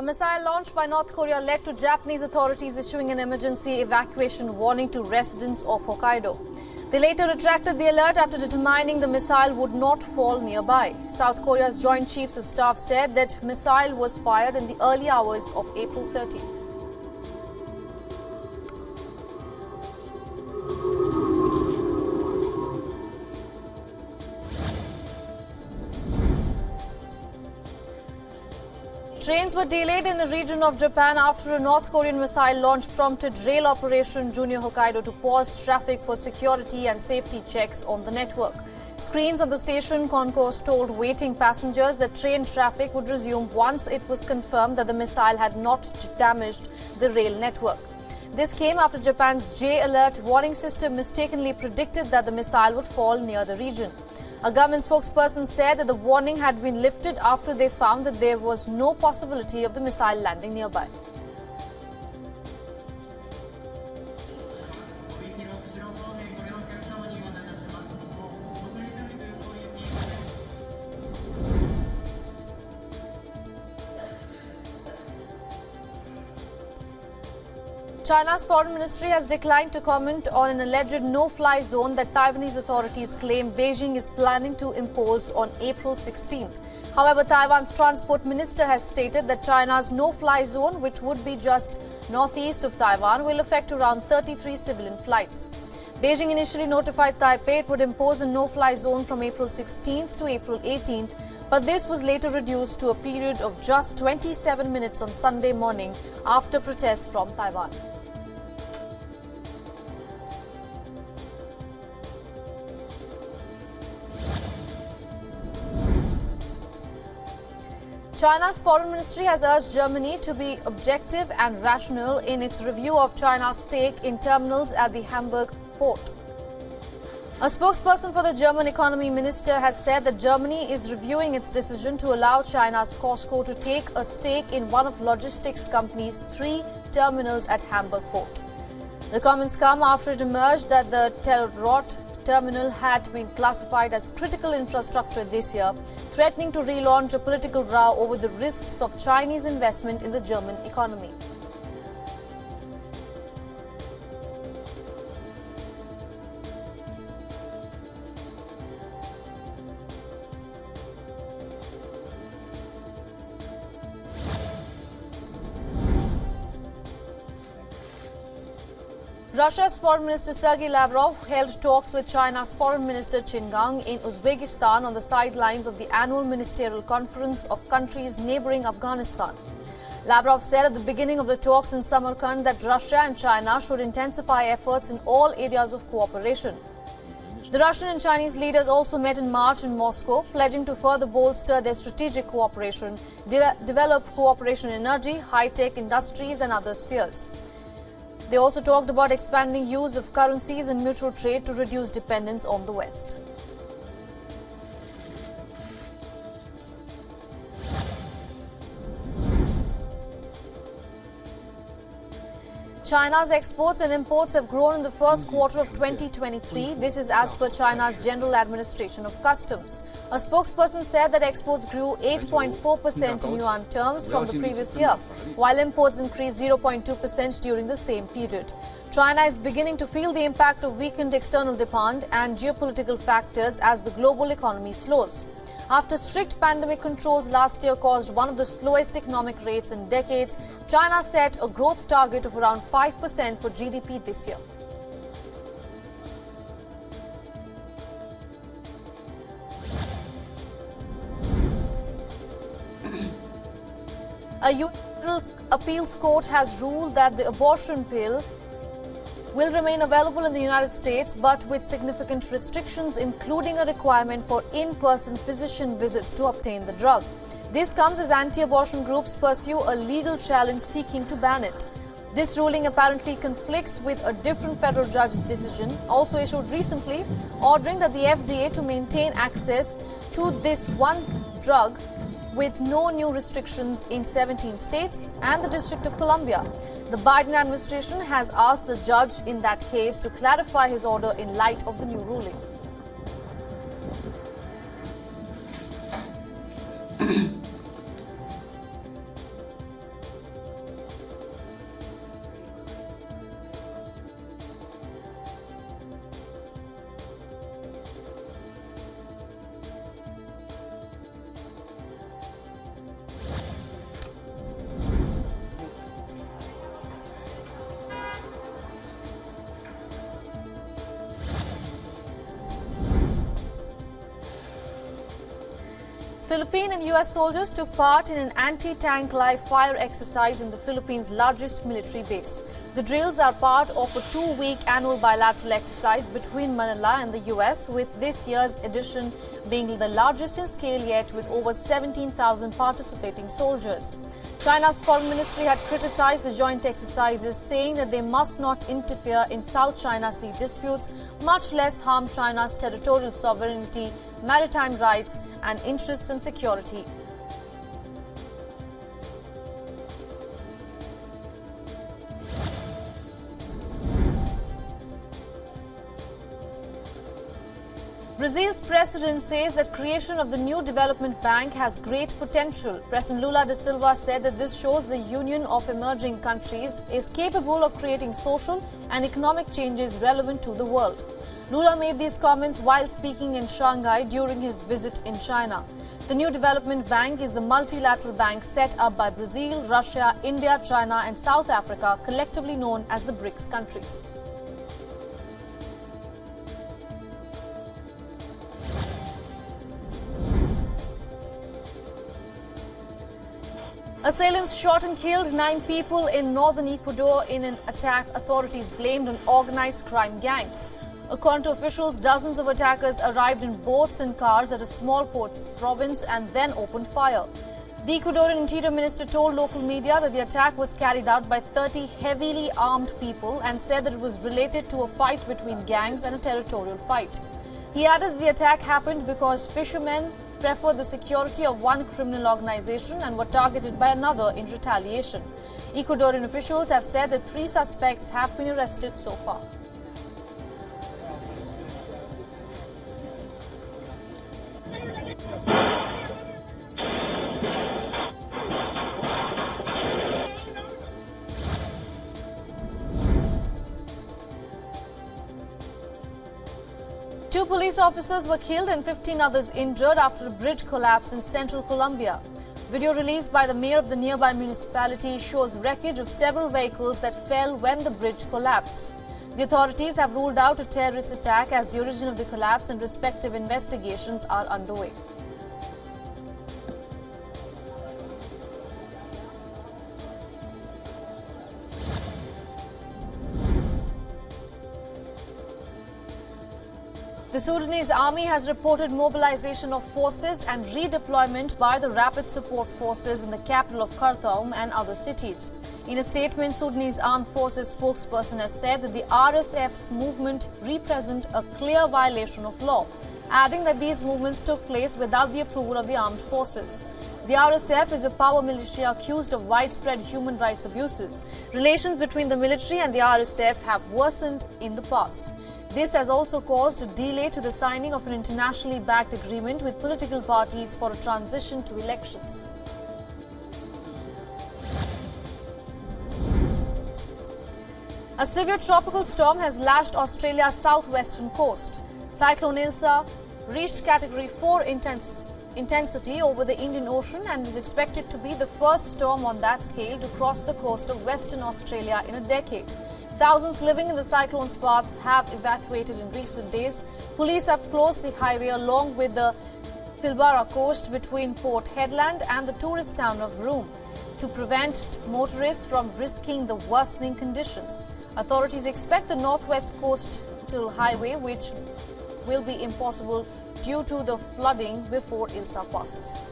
A missile launched by North Korea led to Japanese authorities issuing an emergency evacuation warning to residents of Hokkaido. They later retracted the alert after determining the missile would not fall nearby. South Korea's Joint Chiefs of Staff said that missile was fired in the early hours of April 13th. Trains were delayed in the region of Japan after a North Korean missile launch prompted rail operation Junior Hokkaido to pause traffic for security and safety checks on the network. Screens on the station concourse told waiting passengers that train traffic would resume once it was confirmed that the missile had not damaged the rail network. This came after Japan's J alert warning system mistakenly predicted that the missile would fall near the region. A government spokesperson said that the warning had been lifted after they found that there was no possibility of the missile landing nearby. China's foreign ministry has declined to comment on an alleged no-fly zone that Taiwanese authorities claim Beijing is planning to impose on April 16th. However, Taiwan's transport minister has stated that China's no-fly zone, which would be just northeast of Taiwan, will affect around 33 civilian flights. Beijing initially notified Taipei it would impose a no-fly zone from April 16th to April 18th, but this was later reduced to a period of just 27 minutes on Sunday morning after protests from Taiwan. China's foreign ministry has urged Germany to be objective and rational in its review of China's stake in terminals at the Hamburg port. A spokesperson for the German economy minister has said that Germany is reviewing its decision to allow China's COSCO to take a stake in one of logistics company's 3 terminals at Hamburg port. The comments come after it emerged that the Telrot terminal had been classified as critical infrastructure this year, threatening to relaunch a political row over the risks of Chinese investment in the German economy. Russia's Foreign Minister Sergei Lavrov held talks with China's Foreign Minister Qin Gang in Uzbekistan on the sidelines of the annual ministerial conference of countries neighboring Afghanistan. Lavrov said at the beginning of the talks in Samarkand that Russia and China should intensify efforts in all areas of cooperation. The Russian and Chinese leaders also met in March in Moscow, pledging to further bolster their strategic cooperation, develop cooperation in energy, high-tech industries and other spheres. They also talked about expanding use of currencies and mutual trade to reduce dependence on the West. China's exports and imports have grown in the first quarter of 2023. This is as per China's General Administration of Customs. A spokesperson said that exports grew 8.4% in yuan terms from the previous year, while imports increased 0.2% during the same period. China is beginning to feel the impact of weakened external demand and geopolitical factors as the global economy slows. After strict pandemic controls last year caused one of the slowest economic rates in decades, China set a growth target of around 5% for GDP this year. A U.S. appeals court has ruled that the abortion pill will remain available in the United States, but with significant restrictions, including a requirement for in-person physician visits to obtain the drug. This comes as anti-abortion groups pursue a legal challenge seeking to ban it. This ruling apparently conflicts with a different federal judge's decision, also issued recently, ordering that the FDA to maintain access to this one drug with no new restrictions in 17 states and the District of Columbia. The Biden administration has asked the judge in that case to clarify his order in light of the new ruling. Philippine and US soldiers took part in an anti-tank live fire exercise in the Philippines' largest military base. The drills are part of a 2-week annual bilateral exercise between Manila and the US, with this year's edition being the largest in scale yet, with over 17,000 participating soldiers. China's foreign ministry had criticized the joint exercises, saying that they must not interfere in South China Sea disputes, much less harm China's territorial sovereignty, maritime rights and interests and security. Brazil's president says that creation of the new development bank has great potential. President Lula da Silva said that this shows the union of emerging countries is capable of creating social and economic changes relevant to the world. Lula made these comments while speaking in Shanghai during his visit in China. The new development bank is the multilateral bank set up by Brazil, Russia, India, China and South Africa, collectively known as the Brics countries. Assailants shot and killed 9 people in northern Ecuador in an attack authorities blamed on organized crime gangs. According to officials, dozens of attackers arrived in boats and cars at a small province and then opened fire. The Ecuadorian Interior Minister told local media that the attack was carried out by 30 heavily armed people and said that it was related to a fight between gangs and a territorial fight. He added that the attack happened because fishermen preferred the security of one criminal organization and were targeted by another in retaliation. Ecuadorian officials have said that 3 suspects have been arrested so far. Two police officers were killed and 15 others injured after a bridge collapsed in central Colombia. Video released by the mayor of the nearby municipality shows wreckage of several vehicles that fell when the bridge collapsed. The authorities have ruled out a terrorist attack as the origin of the collapse and respective investigations are underway. The Sudanese army has reported mobilization of forces and redeployment by the rapid support forces in the capital of Khartoum and other cities. In a statement, Sudanese Armed Forces spokesperson has said that the RSF's movement represent a clear violation of law, adding that these movements took place without the approval of the armed forces. The RSF is a power militia accused of widespread human rights abuses. Relations between the military and the RSF have worsened in the past. This has also caused a delay to the signing of an internationally backed agreement with political parties for a transition to elections. A severe tropical storm has lashed Australia's southwestern coast. Cyclone Ilsa reached Category 4 intensity over the Indian Ocean and is expected to be the first storm on that scale to cross the coast of Western Australia in a decade. Thousands living in the cyclone's path have evacuated in recent days. Police have closed the highway along with the Pilbara coast between Port Hedland and the tourist town of Broome to prevent motorists from risking the worsening conditions. Authorities expect the northwest coastal highway, which will be impossible due to the flooding before Ilsa passes.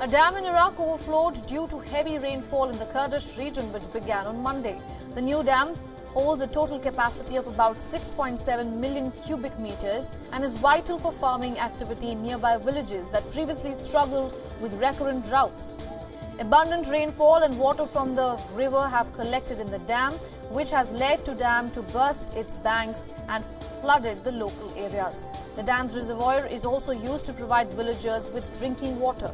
A dam in Iraq overflowed due to heavy rainfall in the Kurdish region, which began on Monday. The new dam holds a total capacity of about 6.7 million cubic meters and is vital for farming activity in nearby villages that previously struggled with recurrent droughts. Abundant rainfall and water from the river have collected in the dam, which has led to dam to burst its banks and flooded the local areas. The dam's reservoir is also used to provide villagers with drinking water.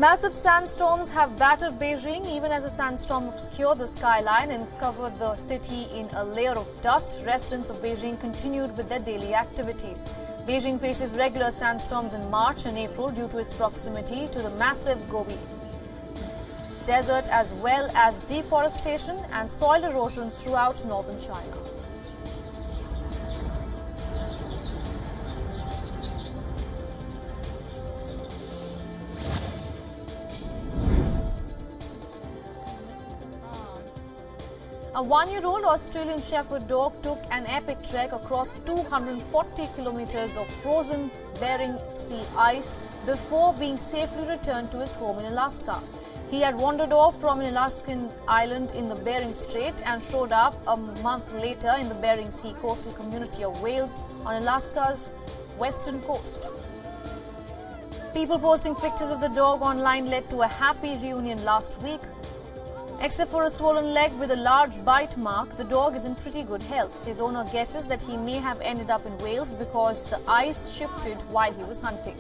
Massive sandstorms have battered Beijing even as a sandstorm obscured the skyline and covered the city in a layer of dust. Residents of Beijing continued with their daily activities. Beijing faces regular sandstorms in March and April due to its proximity to the massive Gobi Desert as well as deforestation and soil erosion throughout northern China. A 1-year-old Australian Shepherd dog took an epic trek across 240 kilometers of frozen Bering Sea ice before being safely returned to his home in Alaska. He had wandered off from an Alaskan island in the Bering Strait and showed up a month later in the Bering Sea coastal community of Wales on Alaska's western coast. People posting pictures of the dog online led to a happy reunion last week. Except for a swollen leg with a large bite mark, the dog is in pretty good health. His owner guesses that he may have ended up in Wales because the ice shifted while he was hunting.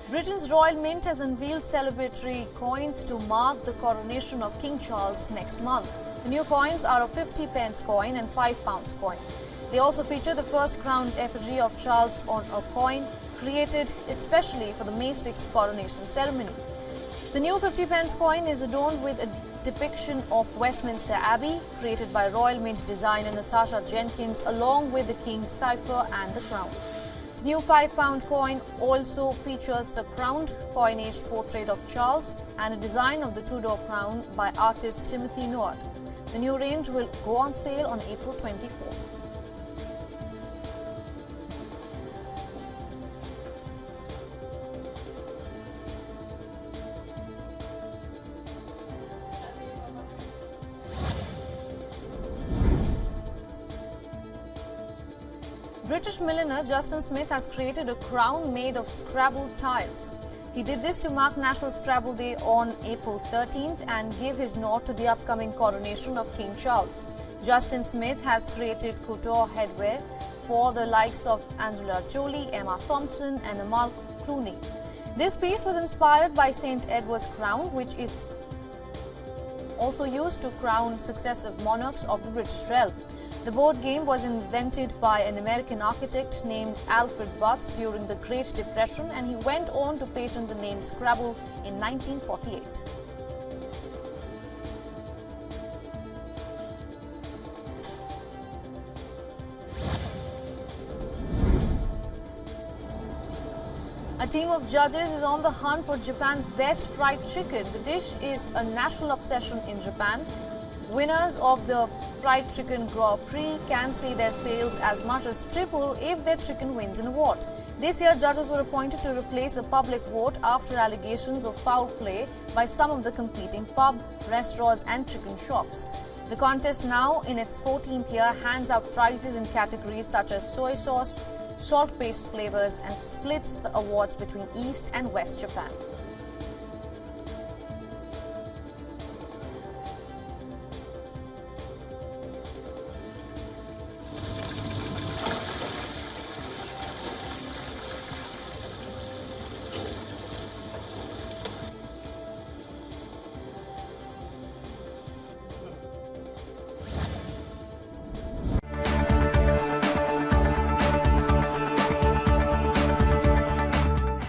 Britain's Royal Mint has unveiled celebratory coins to mark the coronation of King Charles next month. The new coins are a 50p coin and £5 coin. They also feature the first crowned effigy of Charles on a coin created especially for the May 6th coronation ceremony. The new 50p coin is adorned with a depiction of Westminster Abbey created by Royal Mint designer Natasha Jenkins along with the King's cipher and the crown. The new £5 coin also features the crowned coinage portrait of Charles and a design of the Tudor crown by artist Timothy Nord. The new range will go on sale on April 24. British millionaire Justin Smith has created a crown made of Scrabble tiles. He did this to mark National Scrabble Day on April 13th and give his nod to the upcoming coronation of King Charles. Justin Smith has created couture headwear for the likes of Angela Jolie, Emma Thompson and Amal Clooney. This piece was inspired by St. Edward's crown, which is also used to crown successive monarchs of the British realm. The board game was invented by an American architect named Alfred Butts during the Great Depression, and he went on to patent the name Scrabble in 1948. A team of judges is on the hunt for Japan's best fried chicken. The dish is a national obsession in Japan. Winners of the Fried Chicken Grand Prix can see their sales as much as triple if their chicken wins an award. This year, judges were appointed to replace a public vote after allegations of foul play by some of the competing pub, restaurants and chicken shops. The contest, now in its 14th year, hands out prizes in categories such as soy sauce, salt-based flavors and splits the awards between East and West Japan.